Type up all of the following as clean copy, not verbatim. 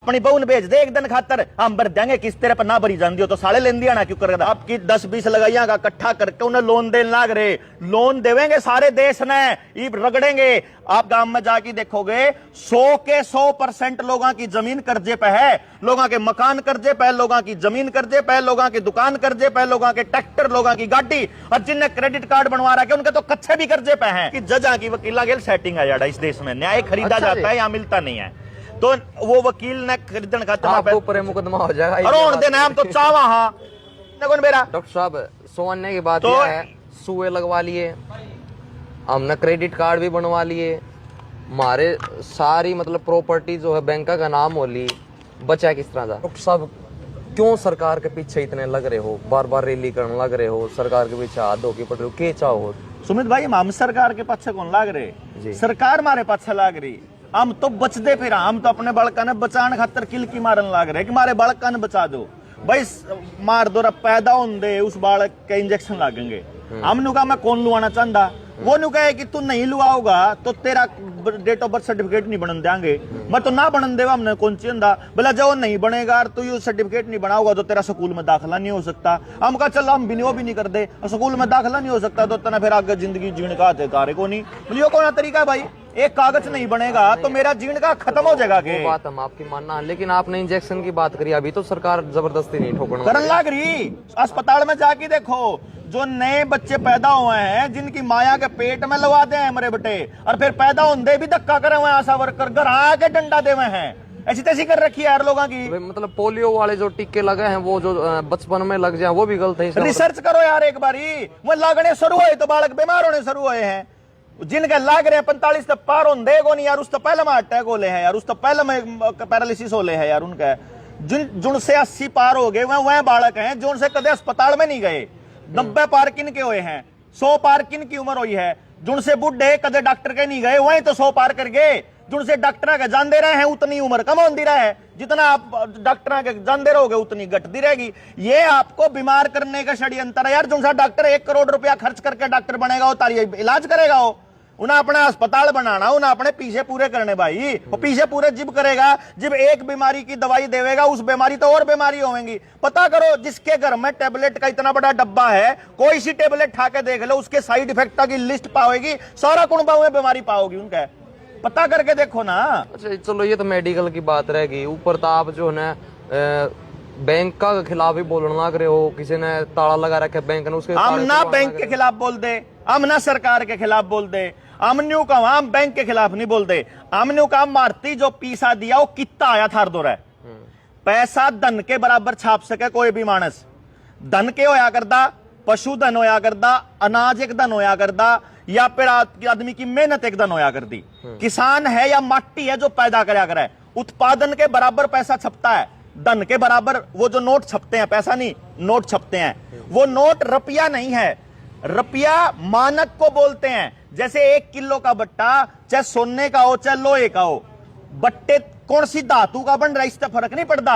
अपनी बहू ने भेज दे एक दिन खातर, हम भर देंगे किस तेरे पर ना भरी जान दियो तो साले लेन दिया ना क्यों कर आपकी 10-20 लगाइया का इकट्ठा करके उन्हें लोन देने लाग रहे। लोन देवेंगे सारे देश ने, ये रगड़ेंगे। आप गांव में जाके देखोगे 100 के 100% लोगों की जमीन कर्जे पे है, लोगों के मकान कर्जे पे, लोगों की जमीन कर्जे पे, लोगों की दुकान कर्जे पे, लोगों के ट्रैक्टर, लोगों की गाड़ी, और जिनने क्रेडिट कार्ड बनवा रखे उनके तो कच्चे भी कर्जे पे हैं। कि जजा की वकीला गेल सेटिंग है यार इस देश में, न्याय खरीदा जाता है यहाँ मिलता नहीं है। तो वो वकील ने खरीदन खातर ऊपर मुकदमा हो जाएगा। और देना हम तो चावा हाँ मेरा डॉक्टर साहब सोने की बात तो है, सुए लगवा लिए, हमने क्रेडिट कार्ड भी बनवा लिए, हमारे सारी मतलब प्रॉपर्टी जो है बैंक का नाम हो ली, बचा किस तरह था? डॉक्टर साहब क्यों सरकार के पीछे इतने लग रहे हो, बार बार रैली करने लग रहे हो, सरकार के पीछे हाथ धो के पड़ रहे हो, क्या चाहो? सुमित भाई हम सरकार के पीछे कौन लाग रहे, सरकार हमारे पीछे लाग रही। हम तो बचते फिर हम तो अपने बालका ने बचाने खातर किलकी मारन लाग रहे कि हमारे बालका ने बचा दो भाई, मार दो पैदा होंगे उस बालक के इंजेक्शन लागेंगे। हमने कहा मैं कौन लुआना चाहता, वो नु कहे कि तू नहीं लुआओगा तो तेरा डेट ऑफ बर्थ सर्टिफिकेट नहीं बनन देंगे। मैं तो ना बनन देवा, हमने कौन चिंदा बोला जो नहीं बनेगा तो यू सर्टिफिकेट नहीं बनाओगा तो तेरा स्कूल में दाखिला नहीं हो सकता। हम कहा चल हम भी नहीं कर दे, स्कूल में दाखिला नहीं हो सकता तो तना फिर आगे जिंदगी जीने का अधिकार को नहीं। बोलियो कौन तरीका है भाई, एक कागज नहीं बनेगा तो मेरा जीवन का खत्म हो जाएगा। वो बात हम आपकी मानना, लेकिन आपने इंजेक्शन की बात करी, अभी तो सरकार जबरदस्ती नहीं ठोकना करन लाग रही। अस्पताल में जाके देखो जो नए बच्चे पैदा हुए हैं जिनकी माया के पेट में लगा दे हैं मरे बटे, और फिर पैदा होंगे भी धक्का करे हुए आशा वर्कर घर आके डंडा दे हुए हैं, ऐसी तैसी कर रखी है यार लोगों की। मतलब पोलियो वाले जो टीके लगे हैं वो जो बचपन में लग जाए वो भी गलत है। रिसर्च करो यार एक बारी, वो लगने शुरू हुए तो बालक बीमार होने शुरू हुए हैं, जिनके लाग रहे हैं 45 तक पार होंगे को नहीं यार, उस तो पहले में अटैक होले हैं यार, उस तो पहले में पैरालिसिस होले हैं यार उनका। जिन से 80 पार हो गए वह बालक हैं जो उनसे कदे अस्पताल में नहीं गए। 90 पार किन के हुए हैं, 100 पार किन की उम्र हुई है, जिनसे बुढ़े कदे डॉक्टर के नहीं गए वही तो 100 पार कर गए। जिनसे डॉक्टर के जान दे रहे हैं उतनी उम्र कम होती रहे, जितना आप डॉक्टर के जान दे रहोगे उतनी घटती रहेगी। ये आपको बीमार करने का षड्यंत्र है यार। जिनसा डॉक्टर 1 करोड़ रुपया खर्च करके डॉक्टर बनेगा वो तारी इलाज करेगा, वो उन्हें अपना अस्पताल बनाना, उन्हें अपने पीछे पूरे करने भाई। वो पीछे पूरे जिब करेगा, जब एक बीमारी की दवाई देवेगा उस बीमारी तो और बीमारी होंगी। पता करो जिसके घर में टेबलेट का इतना बड़ा डब्बा है, कोई सी टेबलेट खा के देख लो उसके साइड इफेक्ट की लिस्ट पाओगी, सारा कुणबा में बीमारी पाओगी उनका, पता करके देखो ना। अच्छा चलो ये तो मेडिकल की बात रहेगी, ऊपर तो आप जो है बैंक का खिलाफ ही बोलने लग रहे हो, किसी ने ताला लगा रखा बैंक ने उसके। हम ना बैंक के खिलाफ बोल दे, हम ना सरकार के खिलाफ बोल दे, हमने कहा हम बैंक के खिलाफ नहीं बोलते, हमने कहा मारती जो पीसा दिया वो कितना आया था दो है। पैसा धन के बराबर छाप सके कोई भी मानस, धन के होया करदा, पशु धन होया करदा, अनाज एक धन होया करदा, या फिर आदमी की मेहनत एक धन होया करती। किसान है या माटी है जो पैदा कराया करे, उत्पादन के बराबर पैसा छपता है, धन के बराबर। वो जो नोट छपते हैं, पैसा नहीं नोट छपते हैं, वो नोट रुपया नहीं है, रुपया मानक को बोलते हैं। जैसे 1 किलो का बट्टा चाहे सोने का हो चाहे लोहे का हो, बट्टे कौन सी धातु का बन रहा है इससे फर्क नहीं पड़ता।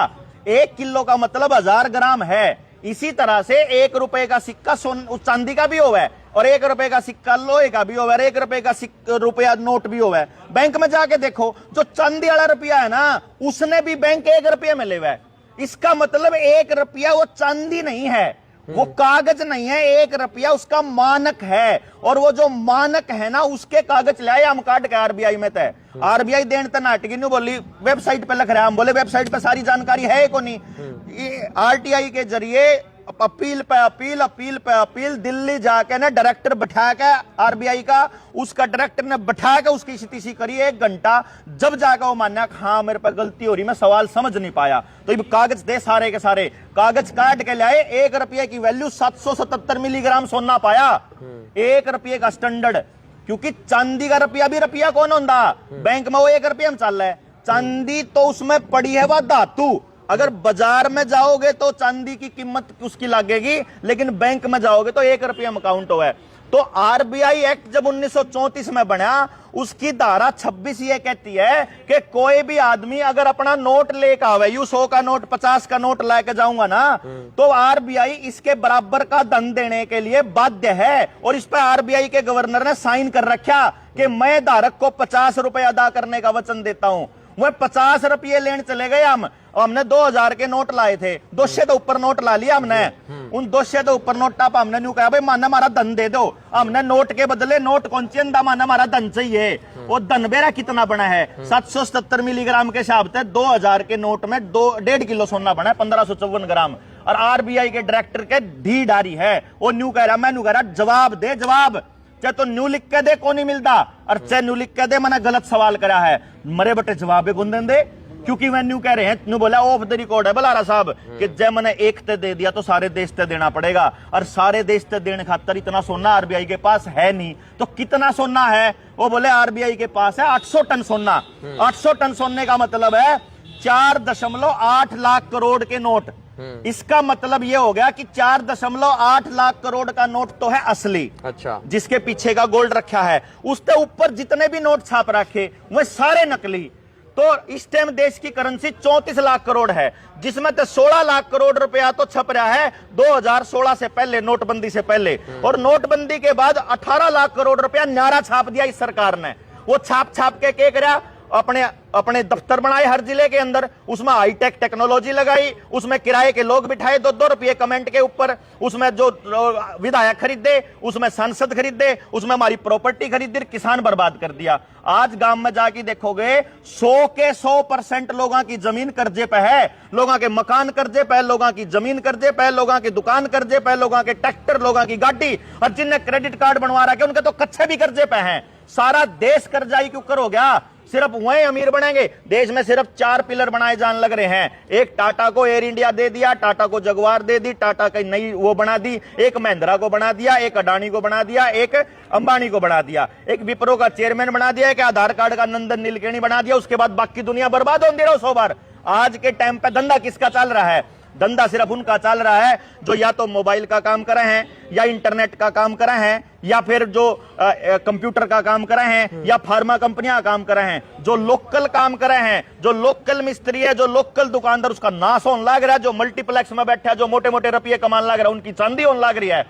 1 किलो का मतलब 1000 ग्राम है। इसी तरह से 1 रुपए का सिक्का चांदी का भी होगा, और 1 रुपए का सिक्का लोहे का भी होगा, 1 रुपए का रुपया नोट भी होगा। बैंक में जाके देखो जो चांदी वाला रुपया है ना, उसने भी बैंक 1 रुपये में ले हुआ है। इसका मतलब 1 रुपया वो चांदी नहीं है, वो कागज नहीं है, 1 रुपया उसका मानक है। और वो जो मानक है ना उसके कागज लाए हम काट के आरबीआई में तय। आरबीआई देन नाटकी नहीं बोली, वेबसाइट पे लिख रहा है, हम बोले वेबसाइट पे सारी जानकारी है को नहीं। आरटीआई के जरिए अपील पे अपील, अपील पे अपील, दिल्ली जाके ना डायरेक्टर बैठा के आरबीआई का, उसका डायरेक्टर ने बैठा के उसकी स्थिति करी 1 घंटा, जब जाकर वो माना हाँ मेरे पर गलती हो रही, मैं सवाल समझ नहीं पाया। तो ये कागज दे, सारे के सारे कागज काट के लाए। 1 रुपये की वैल्यू 777 मिलीग्राम सोना पाया, 1 रुपये का स्टैंडर्ड। क्योंकि चांदी का रुपया भी रुपया कौन होता, बैंक में वो 1 रुपये में चल रहा है। चांदी तो उसमें पड़ी है वह धातु, अगर बाजार में जाओगे तो चांदी की कीमत उसकी लगेगी, लेकिन बैंक में जाओगे तो 1 रुपया में काउंट हुआ है। तो आरबीआई एक्ट जब 1934 में बना, उसकी धारा 26 ये कहती है कि कोई भी आदमी अगर अपना नोट लेकर आवे, यू 100 का नोट 50 का नोट लेके जाऊंगा ना, तो आरबीआई इसके बराबर का धन देने के लिए बाध्य है। और इस पर आरबीआई के गवर्नर ने साइन कर रखा कि मैं धारक को 50 रुपए अदा करने का वचन देता हूं। वह 50 रुपये लेने चले गए हम, और हमने 2000 के नोट लाए थे, 200 के ऊपर नोट ला लिया हमने। उन 200 के ऊपर नोट टाप हमने न्यू कहा भाई माना हमारा धन दे दो, हमने नोट के बदले नोट कौन चंदा माना हमारा धन चाहिए। वो धन बेरा कितना बना है, 777 मिलीग्राम के हिसाब से 2000 के नोट में 1.5 किलो सोना बना है, 1554 ग्राम। और आरबीआई के डायरेक्टर के ढी डारी है, वो न्यू कह रहा, मैं न्यू कह रहा जवाब दे, जवाब चाहे तो न्यू लिख के दे को नहीं मिलता, और चाहे न्यू लिख के दे मैंने गलत सवाल करा है, मरे बटे जवाब गुंदन दे। क्योंकि मैं न्यू कह रहे हैं, न्यू बोला ऑफ द रिकॉर्ड है बलारा साहब कि जब मैंने एक ते दे दिया तो सारे देश ते देना पड़ेगा, और सारे देश ते देने खातर इतना सोना आरबीआई के पास है नहीं। तो कितना सोना है, वो बोले आरबीआई के पास है 800 टन सोना। 800 टन सोने का मतलब है 4.8 लाख करोड़ के नोट। इसका मतलब यह हो गया कि 4.8 लाख करोड़ का नोट तो है असली, अच्छा, जिसके पीछे का गोल्ड रखा है, उसके ऊपर जितने भी नोट छाप रखे वह सारे नकली। तो इस टाइम देश की करेंसी 34 लाख करोड़ है, जिसमें तो 16 लाख करोड़ रुपया तो छप रहा है 2016 से पहले, नोटबंदी से पहले। और नोटबंदी के बाद 18 लाख करोड़ रुपया न्यारा छाप दिया इस सरकार ने। वो छाप छाप के क्या करा, अपने दफ्तर बनाए हर जिले के अंदर, उसमें हाईटेक टेक्नोलॉजी लगाई, उसमें किराए के लोग बिठाए 2-2 रुपये कमेंट के ऊपर, उसमें जो विधायक खरीदे, उसमें सांसद खरीदे, उसमें हमारी प्रॉपर्टी खरीदी, किसान बर्बाद कर दिया। आज गांव में जाके देखोगे 100 के 100% लोगों की जमीन कर्जे पे है, लोगों के मकान कर्जे पे, लोगों की जमीन कर्जे पे, लोगों की दुकान कर्जे पे, लोगों के ट्रैक्टर, लोगों की गाड़ी, और जिनने क्रेडिट कार्ड बनवा रखे उनके तो कच्चे भी कर्जे पे हैं। सारा देश कर्जाई क्यों कर हो गया, सिर्फ वही अमीर बनेंगे। देश में सिर्फ 4 पिलर बनाए जाने लग रहे हैं। एक टाटा को एयर इंडिया दे दिया, टाटा को जगुआर दे दी, टाटा की नई वो बना दी, एक महिंद्रा को बना दिया, एक अडानी को बना दिया, एक अंबानी को बना दिया, एक विप्रो का चेयरमैन बना दिया, एक आधार कार्ड का नंदन नीलकेणी बना दिया। उसके बाद बाकी दुनिया बर्बाद होती रहो 100 बार। आज के टाइम पे धंधा किसका चल रहा है, धंधा सिर्फ उनका चल रहा है जो या तो मोबाइल का काम कर रहे हैं, या इंटरनेट का काम कर रहे हैं, या फिर जो कंप्यूटर का काम कर रहे हैं, या फार्मा कंपनियां का काम कर रहे हैं। जो लोकल काम कर रहे हैं, जो लोकल मिस्त्री है, जो लोकल दुकानदार, उसका नाश होने लग रहा है। जो मल्टीप्लेक्स में बैठा है, जो मोटे मोटे रुपये कमाने लग रहा है, उनकी चांदी होने लग रही है।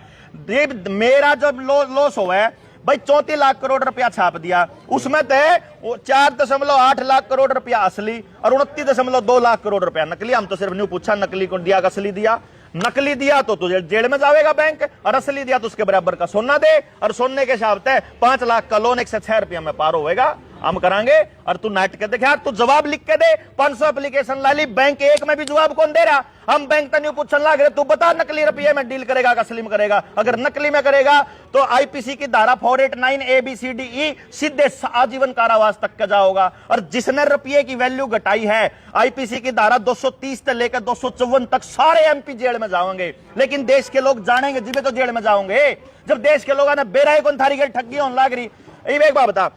मेरा जब लॉस हुआ है भाई, 34 लाख करोड़ रुपया छाप दिया, उसमें तो 4.8 लाख करोड़ रुपया असली और 29.2 लाख करोड़ रुपया नकली। हम तो सिर्फ न्यू पूछा नकली कौन दिया, असली दिया। नकली दिया तो तुझे जेल में जाएगा बैंक, और असली दिया तो उसके बराबर का सोना दे, और सोने के हिसाब से 5 लाख का लोन 106 रुपया में पार होएगा, हम करांगे। और तू नाट के देख यार, तू जवाब लिख के दे। 500 एप्लीकेशन ला ली, बैंक एक में भी जवाब कौन दे रहा। हम बैंक तक पूछने लग रहे, तू बता नकली रुपये में डील करेगा कि असली में करेगा। अगर नकली में करेगा तो आईपीसी की धारा 489 ABCDE सीधे आजीवन कारावास तक का जाओगा। और जिसने रुपये की वैल्यू घटाई है, आईपीसी की धारा 230 से लेकर 254 तक सारे MP जेल में जाओगे। लेकिन देश के लोग जानेंगे जिबे तो जेल में जाओगे, जब देश के लोगों ने बेराए कौन थारी गई ठगी होने लग रही। एक बात बता,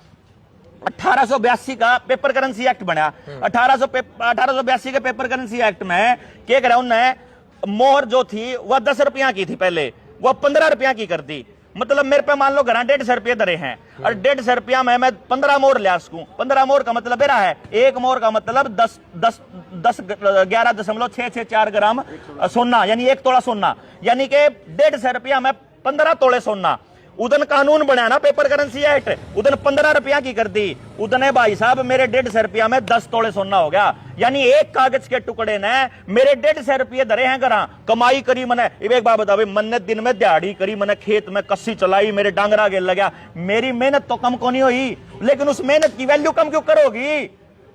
1882 का पेपर करेंसी एक्ट बना। 1882 के पेपर करेंसी एक्ट में क्या करा उन्होंने, मोहर जो थी वह 10 रुपया की थी, पहले वह 15 रुपया की कर दी। मतलब मेरे पे मान लो घर 150 रुपये धरे हैं, और 150 रुपया में मैं 15 मोहर ले सकूं। 15 मोहर का मतलब मेरा है, एक मोहर का मतलब 11.664 ग्राम सोना, यानी 1 तोला सोना, यानी कि 150 रुपया में 15 तोले सोना। उदन कानून बना ना पेपर करेंसी एक्ट, उदन 15 रुपया की कर दी। उदने भाई साहब मेरे 150 रुपया में 10 तोले सोना हो गया, यानी एक कागज के टुकड़े ने मेरे 150 रुपये धरे हैं घर। कमाई करी मैंने, एक बात बता भाई, मन्ने दिन में दिहाड़ी करी, मैंने खेत में कस्सी चलाई, मेरे डांगरा गेल लगा। मेरी मेहनत तो कम को नहीं हुई, लेकिन उस मेहनत की वैल्यू कम क्यों करोगी।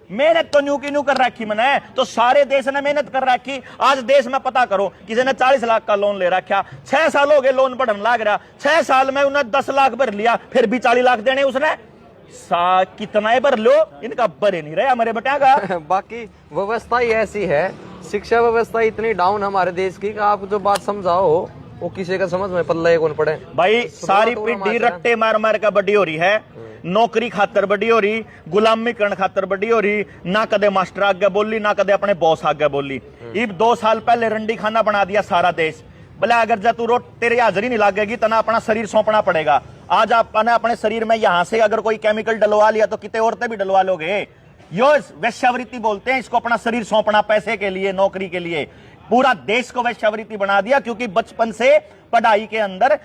मेहनत तो न्यू की न्यू कर रखी मैंने, तो सारे देश ने मेहनत कर रखी। आज देश में पता करो, किसी ने 40 लाख का लोन ले रखा, 6 साल हो गए लोन बढ़ने लग रहा, 6 साल में उन्हें 10 लाख भर लिया, फिर भी 40 लाख देने उसने। कितना ही भर लो, इनका भरे नहीं रहे हमारे बेटा का। बाकी व्यवस्था ही ऐसी है, शिक्षा व्यवस्था इतनी डाउन हमारे देश की कि आप जो बात समझाओ वो किसी का समझ में पल्ला कौन पड़े। भाई सारी पीढ़ी रट्टे मार मार का बड़ी हो रही है, नौकरी खातर बड़ी हो रही, गुलामी करण खातर बड़ी हो रही। ना कदे मास्टर आगे बोली, ना कदे अपने बॉस आगे बोली। इब 2 साल पहले रंडी खाना बना दिया सारा देश। बोले अगर जा तू तेरी हाजिरी नहीं लागेगी तना अपना शरीर सौंपना पड़ेगा। आज आपने अपने शरीर में यहां से अगर कोई केमिकल डलवा लिया तो कितने औरतें भी डलवा लोगे। यो वेश्यावृत्ति बोलते हैं इसको, अपना शरीर सौंपना पैसे के लिए, नौकरी के लिए। पूरा देश को वेश्यावृत्ति बना दिया, क्योंकि बचपन से पढ़ाई के अंदर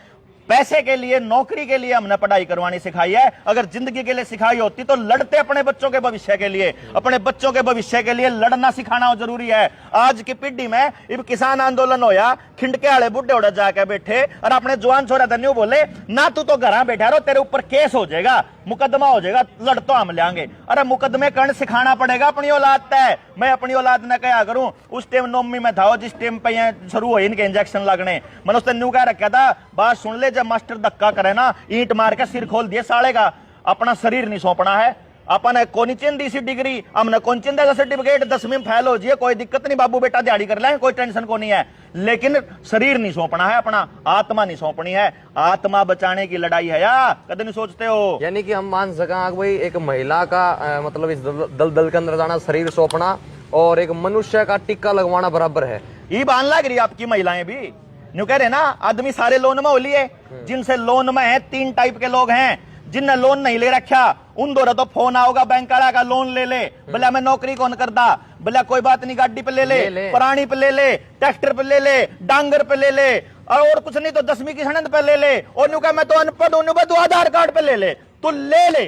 पैसे के लिए, नौकरी के लिए हमने पढ़ाई करवानी सिखाई है। अगर जिंदगी के लिए सिखाई होती तो लड़ते अपने बच्चों के भविष्य के लिए, अपने बच्चों के भविष्य के लिए लड़ना सिखाना जरूरी है। आज की पीढ़ी में इब किसान आंदोलन होया, खिंडके वाले बुढ़े उड़ जाके बैठे और अपने जवान छोरा धन्यू बोले ना तू तो घर बैठा रहो, तेरे ऊपर केस हो जाएगा, मुकदमा हो जाएगा, लड़ तो हम लेंगे। अरे मुकदमे कर्ण सिखाना पड़ेगा अपनी औलाद तय। मैं अपनी औलाद ने क्या करूं, उस टाइम नौमी में था जिस टाइम पे यहाँ शुरू हुए इनके इंजेक्शन लगने, मैंने उसने न्यू कह रखा था बात सुन ले, जब मास्टर धक्का करे ना ईंट मार के सिर खोल दिए साले का। अपना शरीर नहीं सौंपना है, अपन कौन चिंदी सी डिग्री, हमने कौन चिंदा का सर्टिफिकेट 10वीं में फेल हो जाए, कोई दिक्कत नहीं बाबू बेटा दिहाड़ी कर लें, कोई टेंशन को नहीं है, लेकिन शरीर नहीं सौंपना है, अपना आत्मा नहीं सौंपनी है। आत्मा बचाने की लड़ाई है या कदम नहीं सोचते हो? यानी कि हम मान सका भाई एक महिला का मतलब इस दल के अंदर जाना, शरीर सौंपना और एक मनुष्य का टिक्का लगवाना बराबर है। ये बान लग रही आपकी महिलाएं भी न्यू कह रहे ना, आदमी सारे लोन में हो लिए, जिनसे लोन में है 3 टाइप के लोग हैं। जिनने लोन नहीं ले रखा उन दो तो फोन आओगा बैंक वाला का लोन ले ले, बोला मैं नौकरी कौन करता, बोला कोई बात नहीं गाड़ी पे ले ले, प्राणी पे ले ले, ट्रैक्टर पे ले ले, डांगर पे ले ले, और कुछ नहीं तो 10वीं की सनद पे ले ले, और न्यू कहा मैं तो अनपढ़ हूं, तो आधार कार्ड पे ले ले, तो ले ले।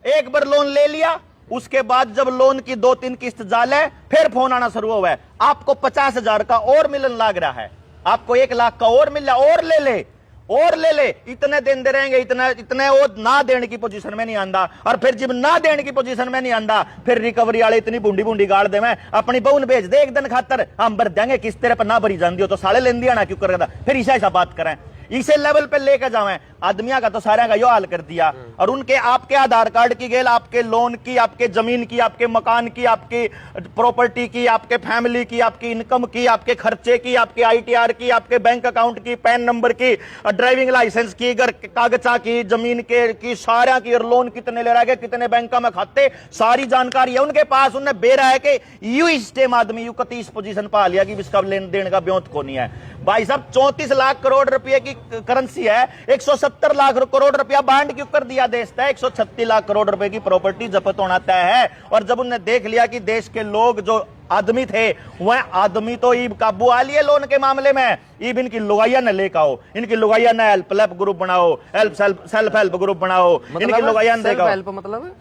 एक बार लोन ले लिया, उसके बाद जब लोन की 2-3 किस्त जाले फिर फोन आना शुरू हुआ है, आपको 50,000 का और मिलन लग रहा है, आपको 1 लाख का और मिल रहा, और ले ले और ले ले, इतने दिन दे रहेंगे, इतने वो ना देने की पोजीशन में नहीं आंदा, और फिर जब ना देने की पोजीशन में नहीं आंदा फिर रिकवरी वाले इतनी बूंदी बूंदी गाड़ दे, मैं अपनी बहू ने भेज दे 1 दिन खातर, हम भर देंगे किस्त तेरे पर ना भरी जाती हो तो साले लेन दिया ना क्यों कर, फिर ऐसा बात करें, इसे लेवल पे लेकर जावें। आदमिया का तो सारे का यो हाल कर दिया, और उनके आपके आधार कार्ड की गेल, आपके लोन की, आपके जमीन की, आपके मकान की, आपकी प्रॉपर्टी की, आपके फैमिली की, आपकी इनकम की, आपके खर्चे की, आपके ITR की, आपके बैंक अकाउंट की, पैन नंबर की, ड्राइविंग लाइसेंस की, घर कागजा की, जमीन के की, सारा की, और लोन कितने ले रहे, कितने बैंक में खाते, सारी जानकारी है उनके पास। उन्हें बेरा है कि यू इस टाइम आदमी यू 31 पोजीशन पा लिया कि इसका लेन देन का ब्योंत को नहीं है। भाई साहब 34 लाख करोड़ रुपए की करेंसी है, 170 लाख करोड़ रुपया बांड क्यों कर दिया देश तय, 136 लाख करोड़ रुपए की प्रॉपर्टी जब्त होना तय है। और जब उन्होंने देख लिया कि देश के लोग जो आदमी थे वह आदमी तो ईब काबू आ लिए लोन के मामले में, ईब इनकी लुगाइया ने लेकर आओ, इनकी लुगाइया ने हेल्प ग्रुप बनाओ, सेल्फ हेल्प ग्रुप बनाओ, इनकी लुगाइया ने मतलब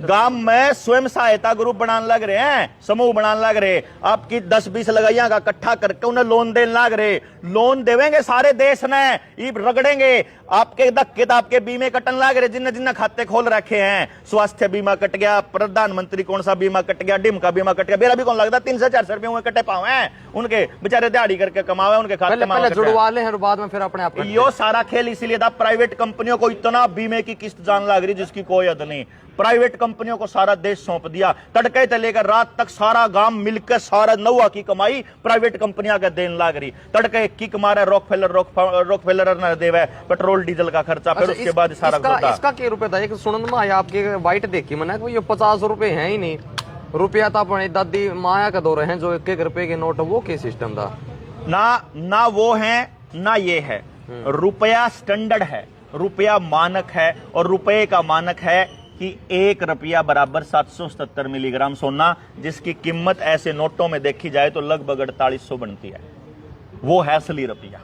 गांव में स्वयं सहायता ग्रुप बनाने लग रहे हैं, समूह बनाने लग रहे, आपकी 10-20 लगाइया का इकट्ठा करके उन्हें लोन देने लग रहे, लोन देवेंगे सारे देश ने, ईब रगड़ेंगे, आपके धक्के तो आपके बीमे कटन लग रहे, जिन्हें जिन्हें खाते खोल रखे हैं, स्वास्थ्य बीमा कट गया, प्रधानमंत्री कौन सा बीमा कट गया, डिम का बीमा कट गया, मेरा भी कौन लगता 300-400 रुपये कटे पावे हैं, उनके बेचारे दिहाड़ी करके कमावे, उनके खाते पहले जुड़वा ले और बाद में फिर अपने आप यो सारा खेल इसीलिए था। प्राइवेट कंपनियों को इतना बीमे की किस्त जान लग रही जिसकी कोई हद नहीं, प्राइवेट कंपनियों को सारा देश सौंप दिया, तड़के से लेकर रात तक सारा गांव मिलकर सारा नौआ की कमाई प्राइवेट कंपनियां का देन लाग रही, तड़के किक मारे रॉकफेलर न देवे पेट्रोल डीजल का खर्चा, फिर उसके बाद सारा इसका क्या रुपए था, एक सुनन में आया आपके वाइट देखी मैंने ये 50 रुपए है ही नहीं, रुपया तो अपने दादी माया का दो रहे हैं जो 1-1 रुपए के नोट, वो क्या सिस्टम था? ना वो है ना ये है, रुपया स्टैंडर्ड है, रुपया मानक है, और रुपये का मानक है कि 1 रुपया बराबर 777 मिलीग्राम सोना, जिसकी कीमत ऐसे नोटों में देखी जाए तो लगभग 4800 बनती है, वो है असली रुपया।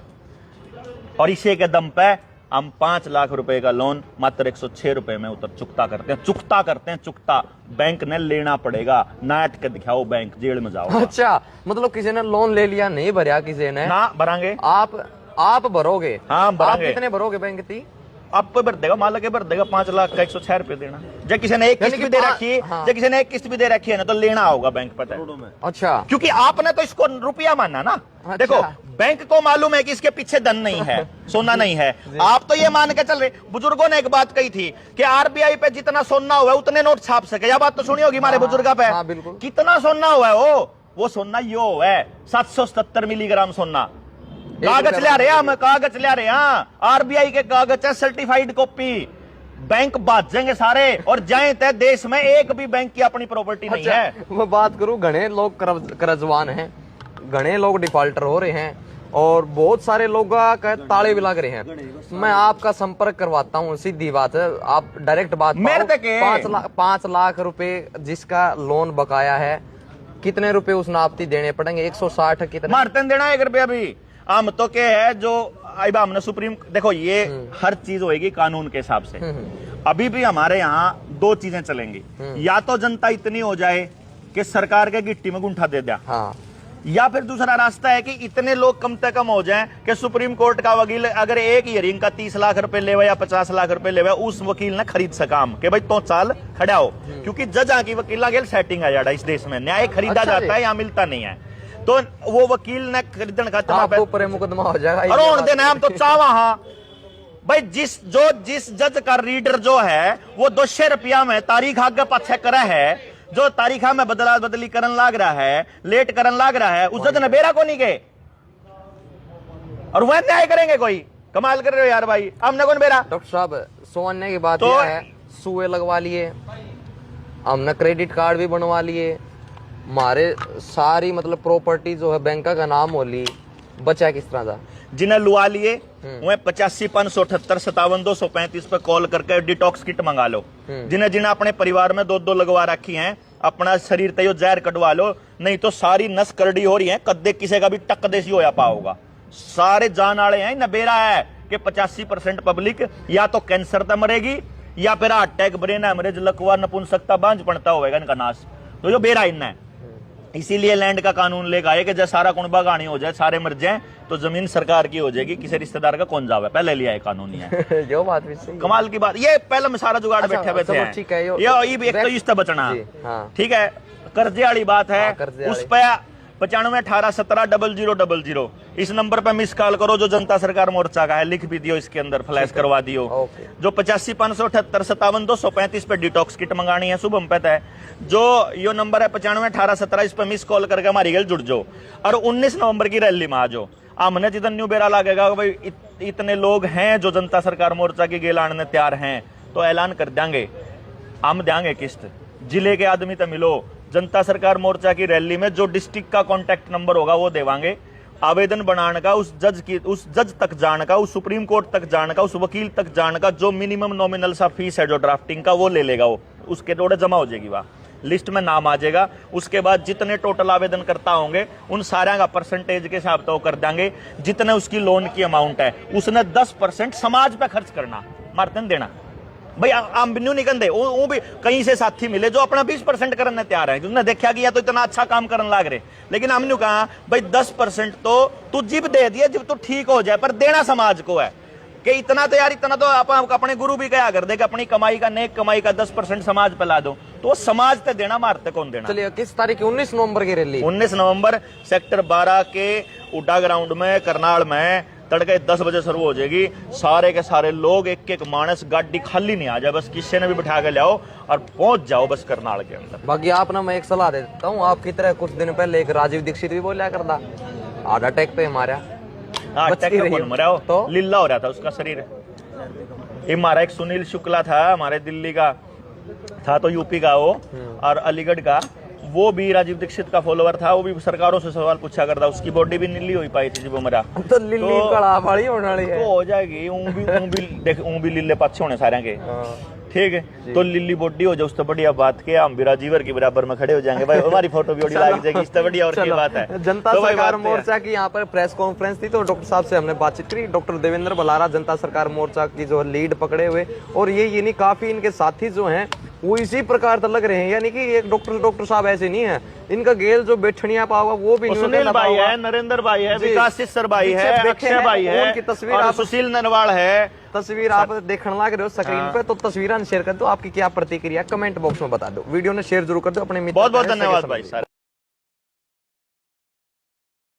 और इसी के दम पे हम 5 लाख रुपए का लोन मात्र 106 रुपए में चुकता करते हैं, चुकता बैंक ने लेना पड़ेगा, नाट के दिखाओ बैंक, जेल में जाओ। अच्छा, मतलब किसी ने लोन ले लिया, नहीं भरया किसी ने ना भरांगे, आप भरोगे? हाँ भरांगे। आप कितने भरोगे बैंक थी? आपको भर देगा, मालिक भर देगा 5 लाख का 106 रुपए देना, जब किसी ने एक किस्त भी दे रखी है, जब किसी ने एक किस्त भी दे रखी है ना तो लेना होगा बैंक, पता है? अच्छा, क्योंकि आपने तो इसको रुपया माना ना। अच्छा। देखो बैंक को मालूम है कि इसके पीछे धन नहीं है, सोना नहीं है, आप तो ये मान के चल रहे। बुजुर्गों ने एक बात कही थी कि RBI पे जितना सोना हुआ है उतने नोट छाप सके, यह बात तो सुनी होगी हमारे बुजुर्ग पे। कितना सोना हुआ है वो सोना यो है 777 मिलीग्राम सोना, कागज ले रहे हैं हम, कागज ले रहे हैं, RBI के कागज है, सर्टिफाइड कॉपी, बैंक भाजेंगे सारे, और जाए तय देश में एक भी बैंक की अपनी प्रॉपर्टी नहीं है। मैं बात करूं, घने लोग कर्जवान हैं, घने लोग डिफॉल्टर हो रहे हैं, और बहुत सारे लोग का ताले भी लग रहे हैं। मैं आपका संपर्क करवाता हूँ, सीधी बात है, आप डायरेक्ट बात, 5 लाख रुपए जिसका लोन बकाया है, कितने रुपए उस नापती देने पड़ेंगे? 160 कितने मारते देना 1 रुपया भी। हम तो क्या है जो अब हमने सुप्रीम देखो ये हर चीज होएगी कानून के हिसाब से। अभी भी हमारे यहाँ दो चीजें चलेंगी, या तो जनता इतनी हो जाए कि सरकार के गिट्टी में गुंठा दे दिया, हाँ। या फिर दूसरा रास्ता है कि इतने लोग कम से कम हो जाएं कि सुप्रीम कोर्ट का वकील अगर एक हियरिंग का 30 लाख रुपए लेवे या 50 लाख रुपए लेवे, उस वकील ने खरीद सका कि भाई तो चाल खड़ा हो, क्योंकि जज की वकीला गेल सेटिंग आ जाता इस देश में, न्याय खरीदा जाता है, यहाँ मिलता नहीं है, तो वो वकील ने खरीदन का आपको ऊपर मुकदमा हो जाएगा। और देना हम तो चावा, हाँ भाई जिस जज का रीडर जो है वो 200 रुपया में तारीख आगे पाछे करे है, जो तारीखा में बदला बदली करन लाग रहा है, लेट करन लाग रहा है, उस जज ने बेरा को नहीं गए और वह न्याय करेंगे। कोई कमाल कर रहे हो यार भाई, हमने कौन बेरा। डॉक्टर साहब सोचने की बात तो यह है, सुए लगवा लिए, हमने क्रेडिट कार्ड भी बनवा लिए, हमारे सारी मतलब प्रॉपर्टी जो है बैंक का नाम हो ली, बचा किस तरह था। जिन्हें लुआ लिए वह 85 578 57 235 पे कॉल करके डिटॉक्स किट मंगा लो। जिन्हें जिन्हें अपने परिवार में दो लगवा रखी हैं, अपना शरीर तय जहर कटवा लो, नहीं तो सारी नस करड़ी हो रही है, कद्दे किसी का भी टक देसी होया पाओगा, सारे जान वाले हैं। नबेरा है कि 85% पब्लिक या तो कैंसर से मरेगी या फिर हार्ट अटैक, ब्रेन हेमरेज, लकवा, नपुंसकता, बांझ पड़ता होगा इनका नाश, तो जो बेरा इनना है। इसीलिए लैंड का कानून लेकर आए कि जब सारा कुनबा गानी हो जाए, सारे मर जाएं, तो जमीन सरकार की हो जाएगी, किसी रिश्तेदार का कौन जावे, पहले लिया है कानून है। जो बात भी सही, कमाल की बात, ये पहले में सारा जुगाड़ बैठे बैठे हैं। ठीक है, ये एक तो इससे बचना, ठीक है, कर्जे वाली बात है, उस पर 95 18 17 0000 इस नंबर पर मिस कॉल करो, जो जनता सरकार मोर्चा का है, लिख भी दियो, इसके अंदर फ्लैश करवा दियो। जो 85 578 57 235 पे डिटॉक्स किट मंगानी है, शुभम पे है, जो यो नंबर है 95 18 17, इस पर मिस कॉल करके हमारी गल जुड़ जाओ और 19 नवंबर की रैली में आ जाओ। हमने जितना न्यू बेरा लगेगा भाई इतने लोग हैं जो जनता सरकार मोर्चा की गेल आने तैयार हैं, तो ऐलान कर देंगे, हम देंगे किस्त, जिले के आदमी तो मिलो, जनता सरकार मोर्चा की रैली में जो डिस्ट्रिक्ट का कॉन्टैक्ट नंबर होगा वो देवांगे, आवेदन बनाने का, उस जज तक जाने का, उस सुप्रीम कोर्ट तक जाने का, उस वकील तक जाने का, जो मिनिमम नॉमिनल सा फीस है जो ड्राफ्टिंग का वो ले लेगा, वो उसके थोड़े जमा हो जाएगी, वहां लिस्ट में नाम आ जाएगा। उसके बाद जितने टोटल आवेदन करता होंगे उन सारे का परसेंटेज के हिसाब तो कर देंगे, जितने उसकी लोन की अमाउंट है उसने 10% समाज पे खर्च करना, मार्तन देना। भाई आम बिन्नू नहीं कहते, वो भी कहीं से साथी मिले जो अपना 20% करने तैयार है, क्योंकि देखा गया तो इतना अच्छा काम करने लग रहे, लेकिन हमने कहा भाई 10% तो तू जिब दे दिए, जब तू ठीक हो जाए, पर देना समाज को है कि इतना तो यार, इतना तो आप अपने गुरु भी कहा कर दे कि अपनी कमाई का, नेक कमाई का 10% समाज पे ला दो, तो समाज पे देना, मारते कौन देना। चलिए किस तारीख, 19 नवंबर की रैली, 19 नवंबर सेक्टर 12 के उड्डा ग्राउंड में करनाल में तड़के 10 बजे शुरू हो जाएगी। सारे के सारे लोग, एक एक मानस, गाड़ी खाली नहीं आ जाए, बस किसी ने भी बिठा के लाओ और पहुंच जाओ बस करनाल के अंदर। बाकी आप ना, मैं एक सलाह दे देता हूँ, आपकी तरह कुछ दिन पहले एक राजीव दीक्षित भी बोला करता, हार्ट अटैक पे मारा, मरा हो तो लीला हो रहा था उसका शरीर। हमारा एक सुनील शुक्ला था, हमारे दिल्ली का था, तो यूपी का वो, और अलीगढ़ का, वो भी राजीव दीक्षित का फॉलोअर था, वो भी सरकारों से सवाल पूछा करता, उसकी बॉडी भी नीली हो पाई थी जब वो मरा, तो लिल्ली कड़ा बड़ी होने वाली है, तो हो जाएगी, ऊं भी लीले पाछे होने सारे के, ठीक है, तो लिल्ली बॉडी हो जाए, उससे बढ़िया बात के हम भी राजीवर के बराबर में खड़े हो जाएंगे भाई, हमारी फोटो भी लग जाएगी, इससे बढ़िया और की बात है। जनता सरकार मोर्चा की यहाँ पर प्रेस कॉन्फ्रेंस थी, तो डॉक्टर साहब से हमने बातचीत करी, डॉक्टर देवेंद्र बलारा जनता सरकार मोर्चा की जो लीड पकड़े हुए, और ये नहीं काफी इनके साथी जो हैं वो इसी प्रकार तो लग रहे हैं, यानी कि एक डॉक्टर साहब ऐसे नहीं है, इनका गेल जो बैठनिया पाओगा वो भी सुनील भाई है, नरेंद्र भाई है, विकास सर भाई है, अक्षय भाई है, उनकी तस्वीर, सुशील नरवाल है, तस्वीर आप देखने लग रहे हो स्क्रीन पे, तो तस्वीरें शेयर कर दो, आपकी क्या प्रतिक्रिया कमेंट बॉक्स में बता दो, वीडियो ने शेयर जरूर कर दो अपने मित्र। बहुत बहुत धन्यवाद भाई।